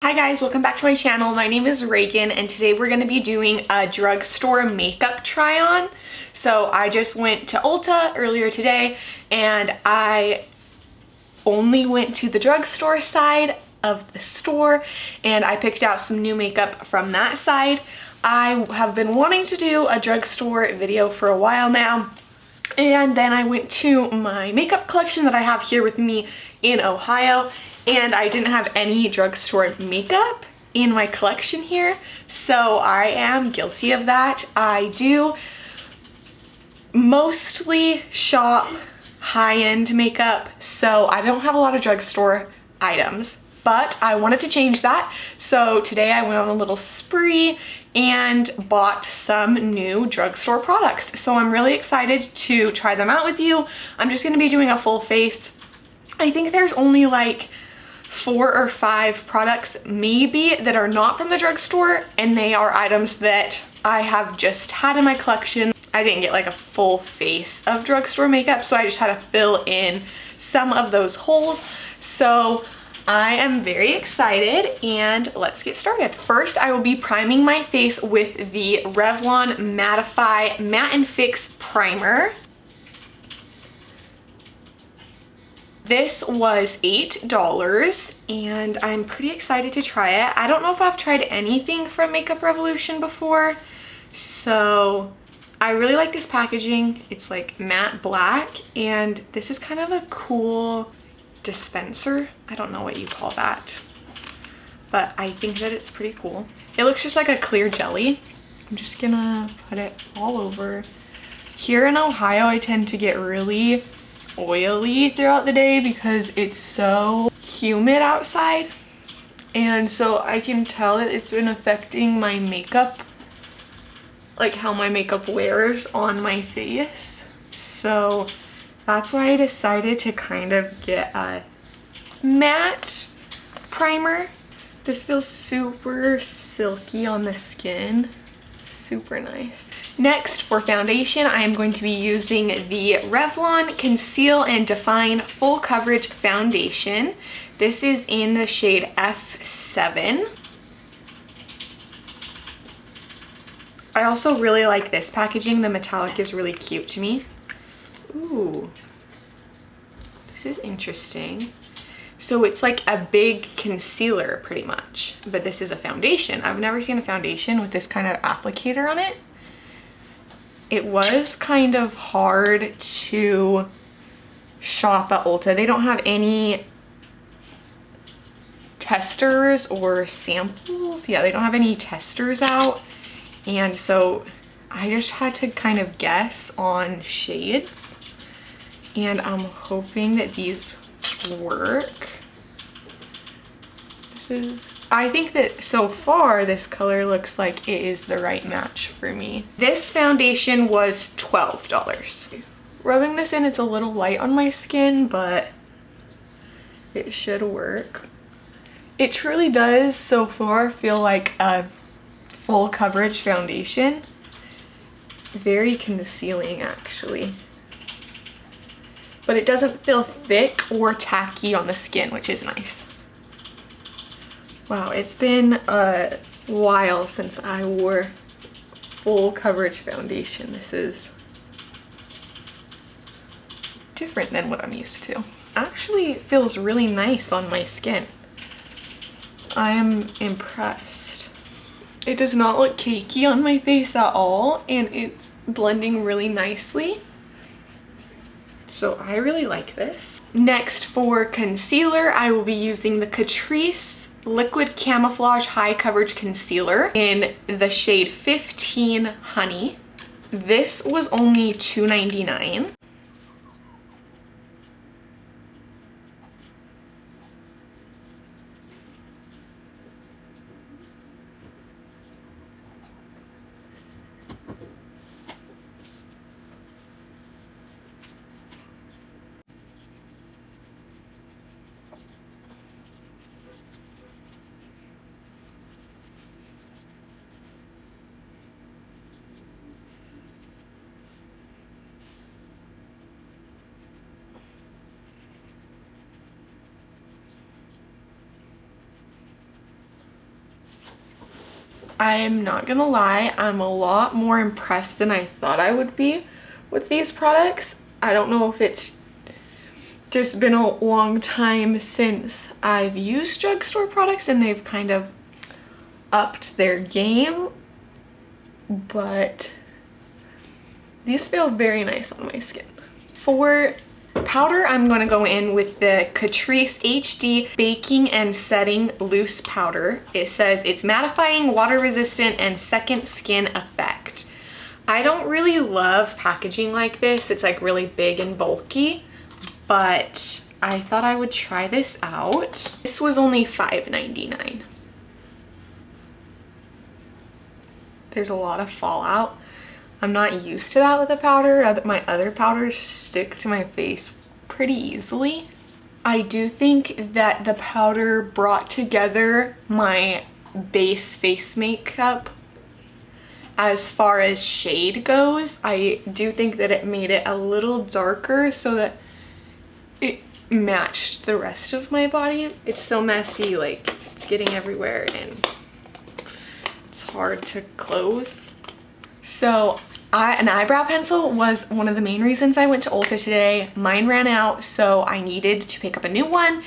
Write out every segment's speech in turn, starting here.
Hi guys, welcome back to my channel. My name is Reagan and today we're going to be doing a drugstore makeup try on. So I just went to Ulta earlier today and I only went to the drugstore side of the store and I picked out some new makeup from that side. I have been wanting to do a drugstore video for a while now, and then I went to my makeup collection that I have here with me in Ohio, and I didn't have any drugstore makeup in my collection here, so I am guilty of that. I do mostly shop high-end makeup, so I don't have a lot of drugstore items, but I wanted to change that. So today I went on a little spree and bought some new drugstore products. So I'm really excited to try them out with you. I'm just gonna be doing a full face. I think there's only like 4 or 5 products maybe that are not from the drugstore, and they are items that I have just had in my collection. I didn't get like a full face of drugstore makeup, so I just had to fill in some of those holes. So I am very excited and let's get started. First, I will be priming my face with the Revlon Mattify Matte and Fix Primer. This was $8 and I'm pretty excited to try it. I don't know if I've tried anything from Makeup Revolution before, so I really like this packaging. It's like matte black, and this is kind of a cool dispenser. I don't know what you call that, but I think that it's pretty cool. It looks just like a clear jelly. I'm just gonna put it all over. Here in Ohio, I tend to get really oily throughout the day because it's so humid outside, and so I can tell that it's been affecting my makeup, like how my makeup wears on my face. So that's why I decided to kind of get a matte primer. This feels super silky on the skin, super nice. Next, for foundation, I am going to be using the Revlon Conceal and Define Full Coverage Foundation. This is in the shade F7. I also really like this packaging. The metallic is really cute to me. Ooh, this is interesting. So it's like a big concealer pretty much, but this is a foundation. I've never seen a foundation with this kind of applicator on it. It was kind of hard to shop at Ulta. They don't have any testers or samples. Yeah, they don't have any testers out. And so I just had to kind of guess on shades. And I'm hoping that these work. I think that so far this color looks like it is the right match for me. This foundation was $12. Rubbing this in, it's a little light on my skin, but it should work. It truly does so far feel like a full coverage foundation. Very concealing actually. But it doesn't feel thick or tacky on the skin, which is nice. Wow, it's been a while since I wore full coverage foundation. This is different than what I'm used to. Actually, it feels really nice on my skin. I am impressed. It does not look cakey on my face at all, and it's blending really nicely. So I really like this. Next, for concealer, I will be using the Catrice Liquid Camouflage High Coverage Concealer in the shade 15 Honey. This was only $2.99. I'm not gonna lie, I'm a lot more impressed than I thought I would be with these products. I don't know if it's just been a long time since I've used drugstore products and they've kind of upped their game, but these feel very nice on my skin. For powder, I'm going to go in with the Catrice HD Baking and Setting Loose Powder. It says it's mattifying, water resistant, and second skin effect. I don't really love packaging like this. It's like really big and bulky, but I thought I would try this out. This was only $5.99. There's a lot of fallout. I'm not used to that with a powder. My other powders stick to my face pretty easily. I do think that the powder brought together my base face makeup as far as shade goes. I do think that it made it a little darker so that it matched the rest of my body. It's so messy, like it's getting everywhere and it's hard to close. So an eyebrow pencil was one of the main reasons I went to Ulta today. Mine ran out, so I needed to pick up a new one.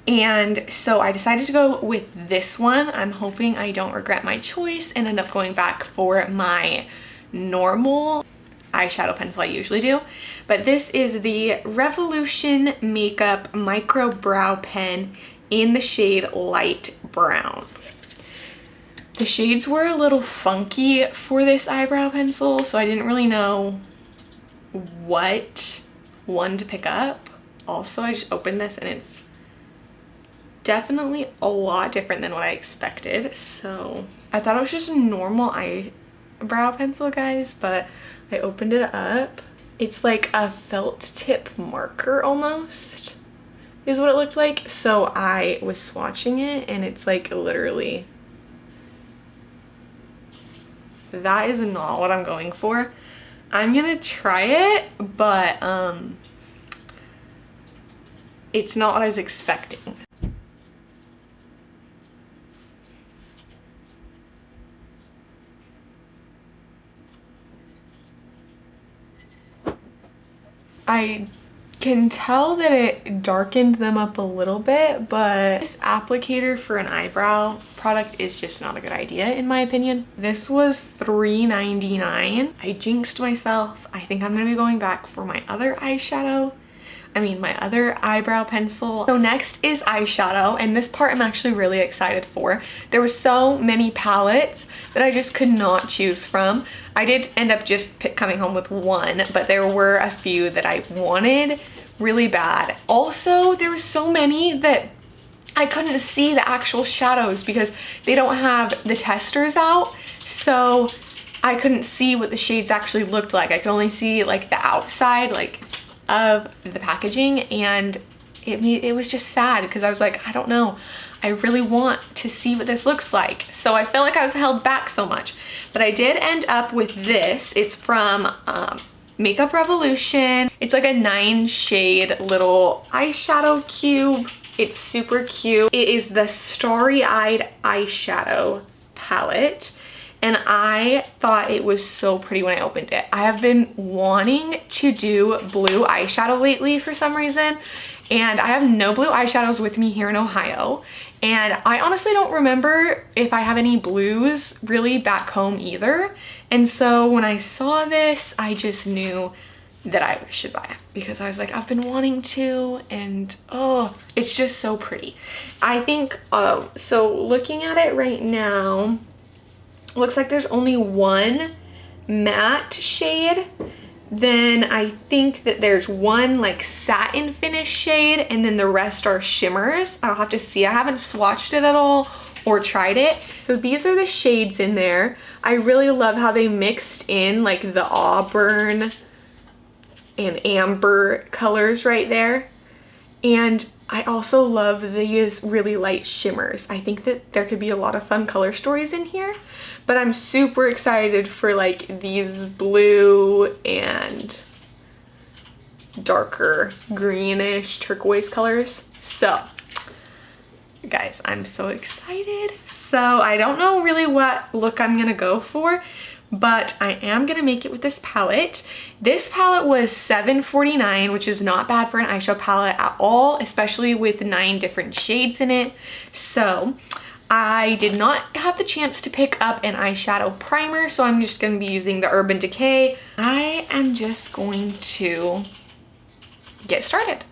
And so I decided to go with this one. I'm hoping I don't regret my choice and end up going back for my normal eyeshadow pencil I usually do. But this is the Revolution Makeup Micro Brow Pen in the shade Light Brown. The shades were a little funky for this eyebrow pencil, so I didn't really know what one to pick up. Also, I just opened this and it's definitely a lot different than what I expected. So I thought it was just a normal eyebrow pencil, guys, but I opened it up. It's like a felt tip marker almost is what it looked like. So I was swatching it and it's like literally, that is not what I'm going for. I'm gonna try it, but it's not what I was expecting. I can tell that it darkened them up a little bit, but this applicator for an eyebrow product is just not a good idea in my opinion. This was $3.99. I jinxed myself. I think I'm gonna be going back for my other eyeshadow. My other eyebrow pencil. So next is eyeshadow, and this part I'm actually really excited for. There were so many palettes that I just could not choose from. I did end up just coming home with one, but there were a few that I wanted really bad. Also, there were so many that I couldn't see the actual shadows because they don't have the testers out. So I couldn't see what the shades actually looked like. I could only see like the outside of the packaging, and it was just sad because I was like, I don't know, I really want to see what this looks like. So I felt like I was held back so much, but I did end up with this. It's from Makeup Revolution. It's like a 9-shade little eyeshadow cube. It's super cute. It is the Starry Eyed eyeshadow palette, and I thought it was so pretty when I opened it. I have been wanting to do blue eyeshadow lately for some reason, and I have no blue eyeshadows with me here in Ohio. And I honestly don't remember if I have any blues really back home either. And so when I saw this, I just knew that I should buy it because I was like, I've been wanting to, and oh, it's just so pretty. I think, so looking at it right now, looks like there's only one matte shade. Then I think that there's one like satin finish shade, and then the rest are shimmers. I'll have to see. I haven't swatched it at all or tried it. So these are the shades in there. I really love how they mixed in like the auburn and amber colors right there. And I also love these really light shimmers. I think that there could be a lot of fun color stories in here, but I'm super excited for like these blue and darker greenish turquoise colors. So Guys, I'm so excited. So I don't know really what look I'm gonna go for, but I am gonna make it with this palette. This palette was $7.49, which is not bad for an eyeshadow palette at all, especially with 9 different shades in it. So I did not have the chance to pick up an eyeshadow primer, so I'm just gonna be using the Urban Decay. I am just going to get started.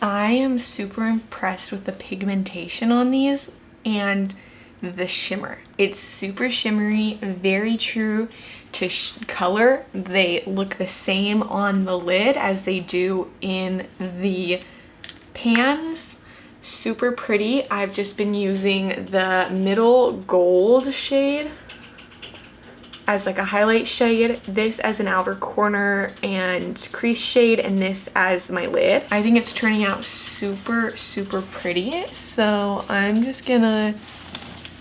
I am super impressed with the pigmentation on these and the shimmer. It's super shimmery, very true to color. They look the same on the lid as they do in the pans. Super pretty. I've just been using the middle gold shade as like a highlight shade, this as an outer corner and crease shade, and this as my lid. I think it's turning out super, super pretty. So I'm just gonna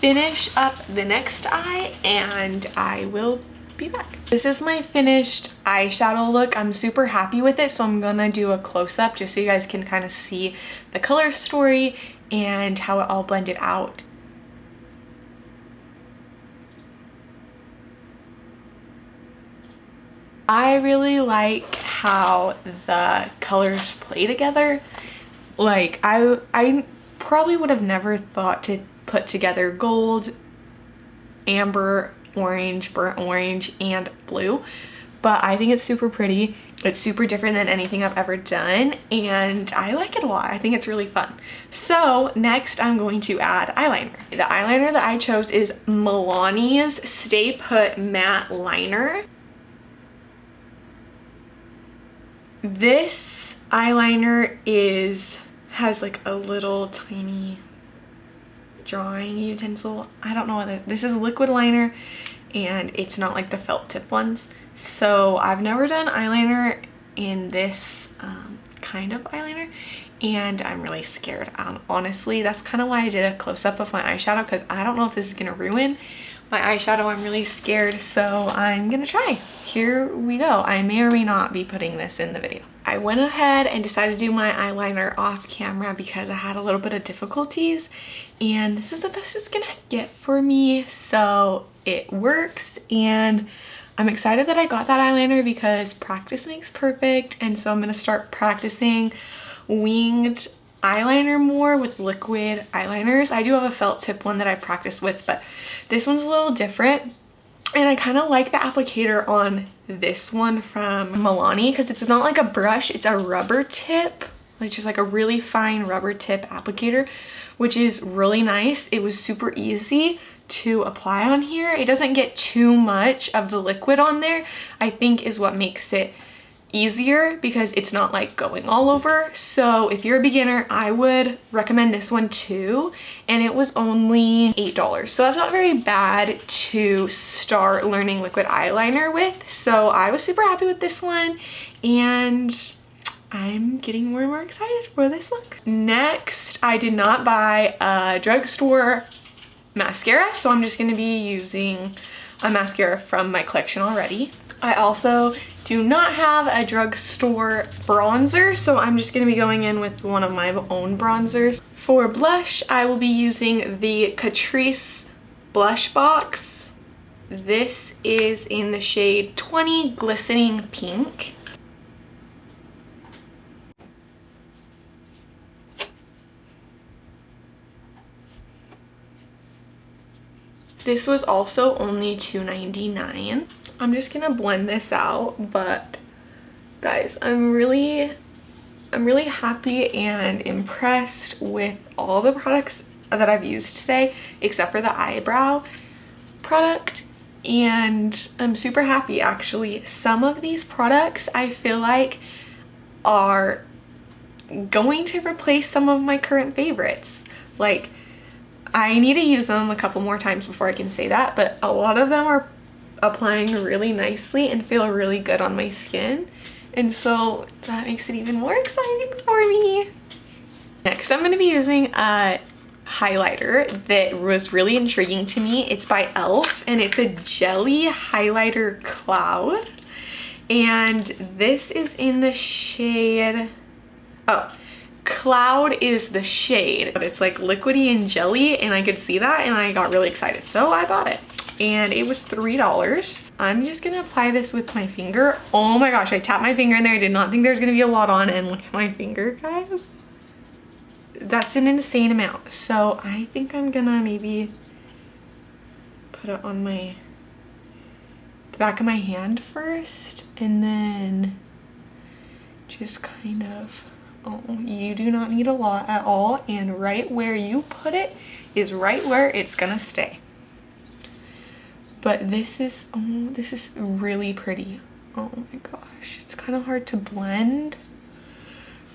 finish up the next eye and I will be back. This is my finished eyeshadow look. I'm super happy with it, so I'm gonna do a close-up just so you guys can kind of see the color story and how it all blended out. I really like how the colors play together. Like I probably would have never thought to put together gold, amber, orange, burnt orange, and blue, but I think it's super pretty. It's super different than anything I've ever done, and I like it a lot. I think it's really fun. So next I'm going to add eyeliner. The eyeliner that I chose is Milani's Stay Put Matte Liner. This eyeliner has like a little tiny drawing utensil. I don't know what this is. Liquid liner, and it's not like the felt tip ones. So I've never done eyeliner in this kind of eyeliner, and I'm really scared. Honestly, that's kind of why I did a close-up of my eyeshadow, because I don't know if this is gonna ruin my eyeshadow. I'm really scared, so I'm gonna try. Here we go. I may or may not be putting this in the video. I went ahead and decided to do my eyeliner off camera because I had a little bit of difficulties, and this is the best it's gonna get for me, so it works. And I'm excited that I got that eyeliner because practice makes perfect, and so I'm gonna start practicing winged eyeliner more with liquid eyeliners. I do have a felt tip one that I practice with, but this one's a little different, and I kind of like the applicator on this one from Milani because it's not like a brush, it's a rubber tip. It's just like a really fine rubber tip applicator, which is really nice. It was super easy to apply on here. It doesn't get too much of the liquid on there, I think is what makes it easier, because it's not like going all over. So if you're a beginner, I would recommend this one too, and it was only $8, so that's not very bad to start learning liquid eyeliner with. So I was super happy with this one, and I'm getting more and more excited for this look. Next, I did not buy a drugstore mascara, so I'm just going to be using a mascara from my collection already. I also do not have a drugstore bronzer, so I'm just going to be going in with one of my own bronzers. For blush, I will be using the Catrice blush box. This is in the shade 20 Glistening Pink. This was also only $2.99. I'm just gonna blend this out, but guys, I'm really happy and impressed with all the products that I've used today, except for the eyebrow product, and I'm super happy actually. Some of these products I feel like are going to replace some of my current favorites. Like, I need to use them a couple more times before I can say that, but a lot of them are applying really nicely and feel really good on my skin, and so that makes it even more exciting for me. Next, I'm going to be using a highlighter that was really intriguing to me. It's by e.l.f. and it's a jelly highlighter cloud, and this is in the shade, oh, Cloud is the shade, but it's like liquidy and jelly, and I could see that and I got really excited, so I bought it, and it was $3. I'm just gonna apply this with my finger. Oh my gosh, I tapped my finger in there. I did not think there was gonna be a lot on, and look at my finger, guys. That's an insane amount. So I think I'm gonna maybe put it on the back of my hand first, and then just kind of, oh, you do not need a lot at all, and right where you put it is right where it's gonna stay. But this is, oh, this is really pretty. Oh my gosh, it's kind of hard to blend,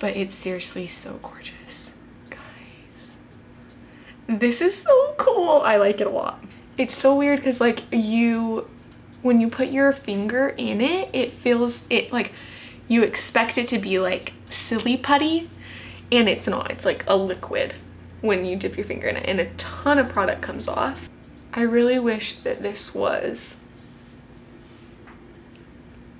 but it's seriously so gorgeous, guys. This is so cool. I like it a lot. It's so weird because like when you put your finger in it, it feels, it like, you expect it to be like silly putty, and it's not. It's like a liquid when you dip your finger in it, and a ton of product comes off. I really wish that this was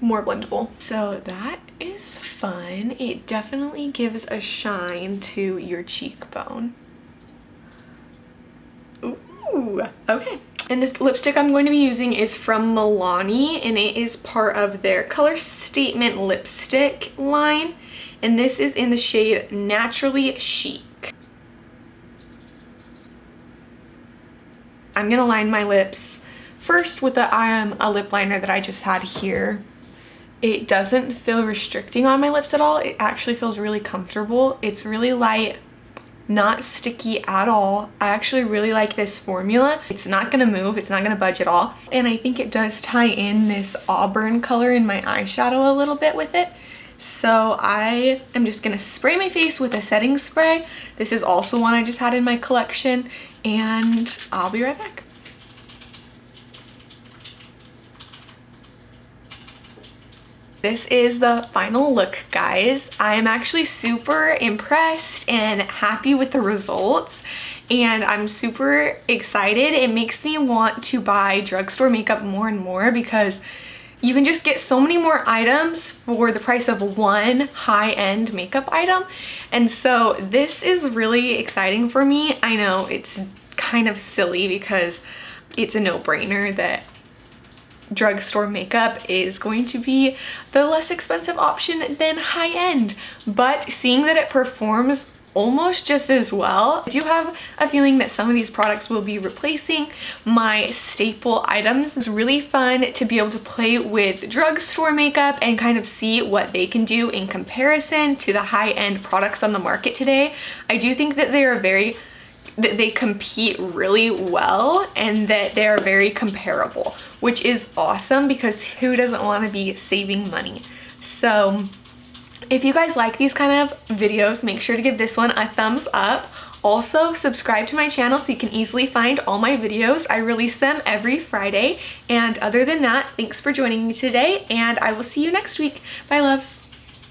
more blendable. So that is fun. It definitely gives a shine to your cheekbone. Ooh, okay. And this lipstick I'm going to be using is from Milani, and it is part of their Color Statement lipstick line. And this is in the shade Naturally Chic. I'm gonna line my lips first with a lip liner that I just had here. It doesn't feel restricting on my lips at all. It actually feels really comfortable. It's really light, not sticky at all. I actually really like this formula. It's not gonna move, it's not gonna budge at all. And I think it does tie in this auburn color in my eyeshadow a little bit with it. So I am just gonna spray my face with a setting spray. This is also one I just had in my collection, and I'll be right back. This is the final look, guys. I am actually super impressed and happy with the results, and I'm super excited. It makes me want to buy drugstore makeup more and more because you can just get so many more items for the price of one high-end makeup item. And so this is really exciting for me. I know it's kind of silly because it's a no-brainer that drugstore makeup is going to be the less expensive option than high-end, but seeing that it performs almost just as well, I do have a feeling that some of these products will be replacing my staple items. It's really fun to be able to play with drugstore makeup and kind of see what they can do in comparison to the high-end products on the market today. I do think that they compete really well, and that they are very comparable, which is awesome because who doesn't want to be saving money? So if you guys like these kind of videos, make sure to give this one a thumbs up. Also, subscribe to my channel so you can easily find all my videos. I release them every Friday. And other than that, thanks for joining me today, and I will see you next week. Bye, loves.